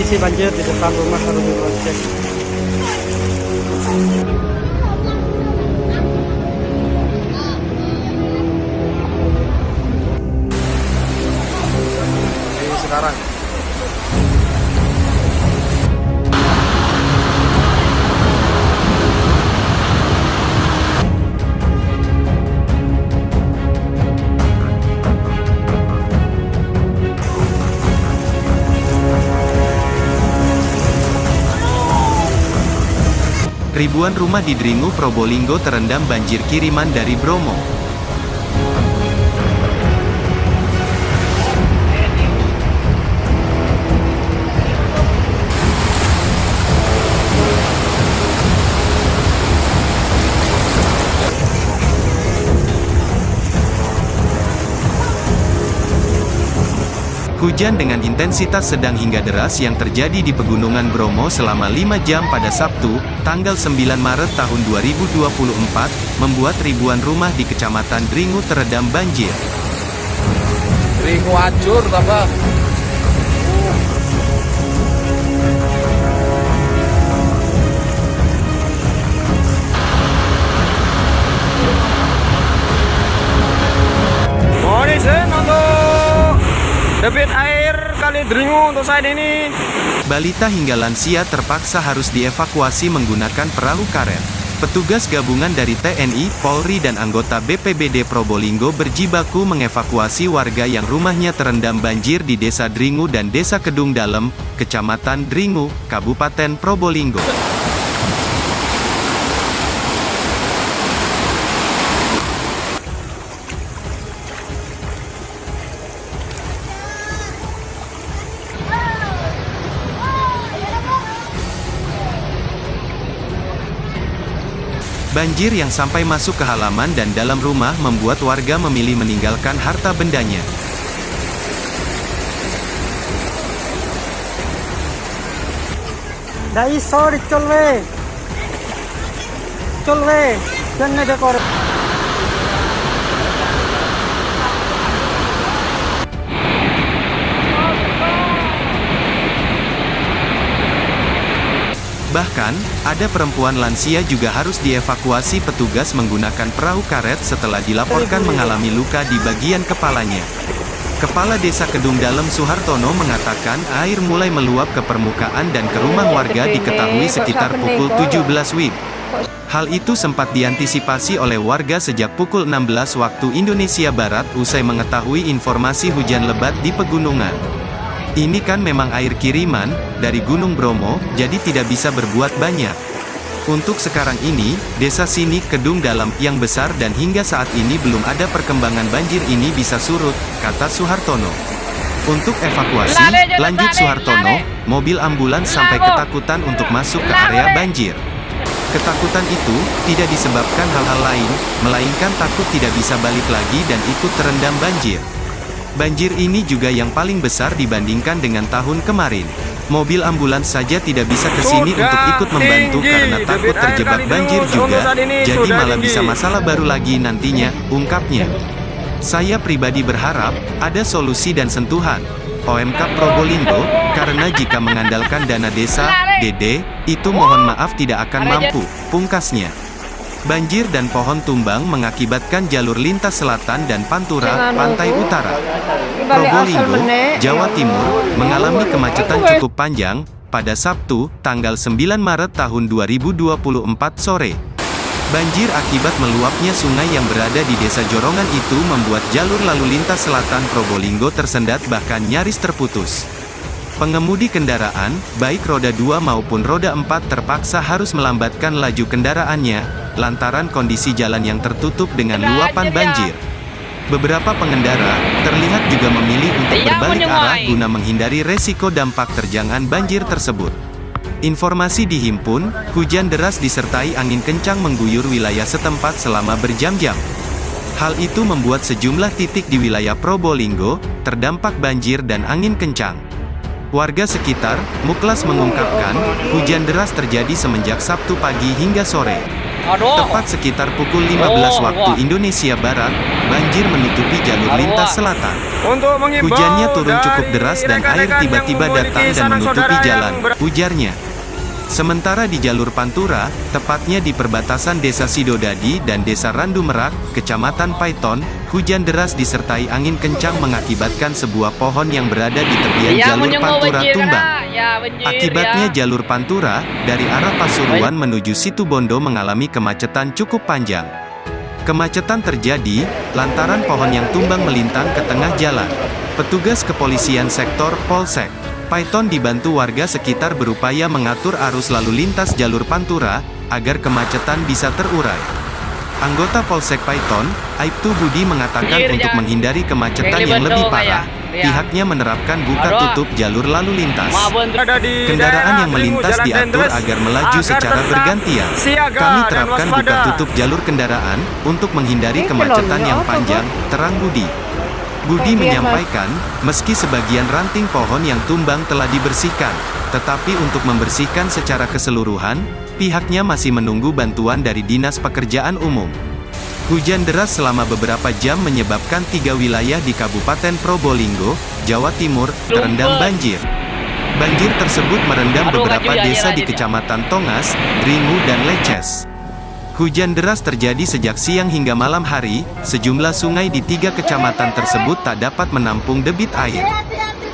kondisi banjir di depan rumah harus diproses. Ini sekarang. Ribuan rumah di Dringu, Probolinggo terendam banjir kiriman dari Bromo. Hujan dengan intensitas sedang hingga deras yang terjadi di Pegunungan Bromo selama 5 jam pada Sabtu, tanggal 9 Maret tahun 2024, membuat ribuan rumah di Kecamatan Dringu terendam banjir. Dringu hancur, Bapak. Debit air Kali Dringu untuk saat ini. Balita hingga lansia terpaksa harus dievakuasi menggunakan perahu karet. Petugas gabungan dari TNI, Polri dan anggota BPBD Probolinggo berjibaku mengevakuasi warga yang rumahnya terendam banjir di Desa Dringu dan Desa Kedung Dalem, Kecamatan Dringu, Kabupaten Probolinggo. Banjir yang sampai masuk ke halaman dan dalam rumah membuat warga memilih meninggalkan harta bendanya. Dai sorry cholwe, jangan dekor. Bahkan, ada perempuan lansia juga harus dievakuasi petugas menggunakan perahu karet setelah dilaporkan mengalami luka di bagian kepalanya. Kepala Desa Kedung Dalem Suhartono mengatakan air mulai meluap ke permukaan dan ke rumah warga diketahui sekitar pukul 17 WIB. Hal itu sempat diantisipasi oleh warga sejak pukul 16 waktu Indonesia Barat usai mengetahui informasi hujan lebat di pegunungan. Ini kan memang air kiriman dari Gunung Bromo, jadi tidak bisa berbuat banyak. Untuk sekarang ini, desa sini Kedung Dalem yang besar dan hingga saat ini belum ada perkembangan banjir ini bisa surut, kata Suhartono. Untuk evakuasi, lanjut Suhartono, mobil ambulans sampai ketakutan untuk masuk ke area banjir. Ketakutan itu tidak disebabkan hal-hal lain, melainkan takut tidak bisa balik lagi dan ikut terendam banjir. Banjir ini juga yang paling besar dibandingkan dengan tahun kemarin. Mobil ambulans saja tidak bisa ke sini untuk ikut membantu karena takut terjebak banjir juga, jadi malah bisa masalah baru lagi nantinya, ungkapnya. Saya pribadi berharap ada solusi dan sentuhan OMK Probolinggo, karena jika mengandalkan dana desa, DD, itu mohon maaf tidak akan mampu, pungkasnya. Banjir dan pohon tumbang mengakibatkan jalur lintas selatan dan Pantura, pantai utara Probolinggo, Jawa Timur, mengalami kemacetan cukup panjang pada Sabtu, tanggal 9 Maret tahun 2024 sore. Banjir akibat meluapnya sungai yang berada di Desa Jorongan itu membuat jalur lalu lintas selatan Probolinggo tersendat bahkan nyaris terputus. Pengemudi kendaraan, baik roda 2 maupun roda 4 terpaksa harus melambatkan laju kendaraannya, lantaran kondisi jalan yang tertutup dengan luapan banjir. Beberapa pengendara, terlihat juga memilih untuk berbalik arah guna menghindari resiko dampak terjangan banjir tersebut. Informasi dihimpun, hujan deras disertai angin kencang mengguyur wilayah setempat selama berjam-jam. Hal itu membuat sejumlah titik di wilayah Probolinggo, terdampak banjir dan angin kencang. Warga sekitar, Muklas mengungkapkan, hujan deras terjadi semenjak Sabtu pagi hingga sore. Tepat sekitar pukul 15 waktu Indonesia Barat, banjir menutupi jalur lintas selatan. Untuk mengimbau Hujannya turun cukup dari deras dan air rekan-rekan tiba-tiba yang datang memiliki dan sanak menutupi saudara jalan, yang ujarnya. Sementara di jalur Pantura, tepatnya di perbatasan Desa Sidodadi dan Desa Randu Merak, Kecamatan Paiton, hujan deras disertai angin kencang mengakibatkan sebuah pohon yang berada di tepian jalur Pantura tumbang. Akibatnya jalur Pantura, dari arah Pasuruan menuju Situbondo mengalami kemacetan cukup panjang. Kemacetan terjadi, lantaran pohon yang tumbang melintang ke tengah jalan. Petugas kepolisian sektor Polsek Paiton dibantu warga sekitar berupaya mengatur arus lalu lintas jalur Pantura, agar kemacetan bisa terurai. Anggota Polsek Paiton, Aibtu Budi mengatakan untuk menghindari kemacetan yang lebih parah, pihaknya menerapkan buka tutup jalur lalu lintas. Kendaraan yang melintas diatur agar melaju secara bergantian. Kami terapkan buka tutup jalur kendaraan, untuk menghindari kemacetan yang panjang, terang Budi. Budi menyampaikan, meski sebagian ranting pohon yang tumbang telah dibersihkan, tetapi untuk membersihkan secara keseluruhan, pihaknya masih menunggu bantuan dari Dinas Pekerjaan Umum. Hujan deras selama beberapa jam menyebabkan 3 wilayah di Kabupaten Probolinggo, Jawa Timur, terendam banjir. Banjir tersebut merendam beberapa desa di Kecamatan Tongas, Dringu dan Leces. Hujan deras terjadi sejak siang hingga malam hari, sejumlah sungai di 3 kecamatan tersebut tak dapat menampung debit air.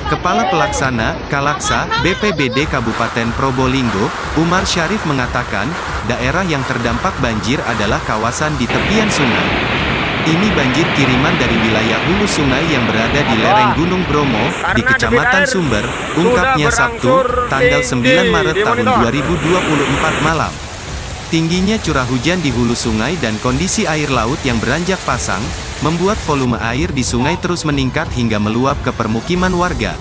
Kepala Pelaksana, Kalaksa, BPBD Kabupaten Probolinggo, Umar Syarif mengatakan, daerah yang terdampak banjir adalah kawasan di tepian sungai. Ini banjir kiriman dari wilayah hulu sungai yang berada di lereng Gunung Bromo, di Kecamatan Sumber, ungkapnya Sabtu, tanggal 9 Maret tahun 2024 malam. Tingginya curah hujan di hulu sungai dan kondisi air laut yang beranjak pasang, membuat volume air di sungai terus meningkat hingga meluap ke permukiman warga.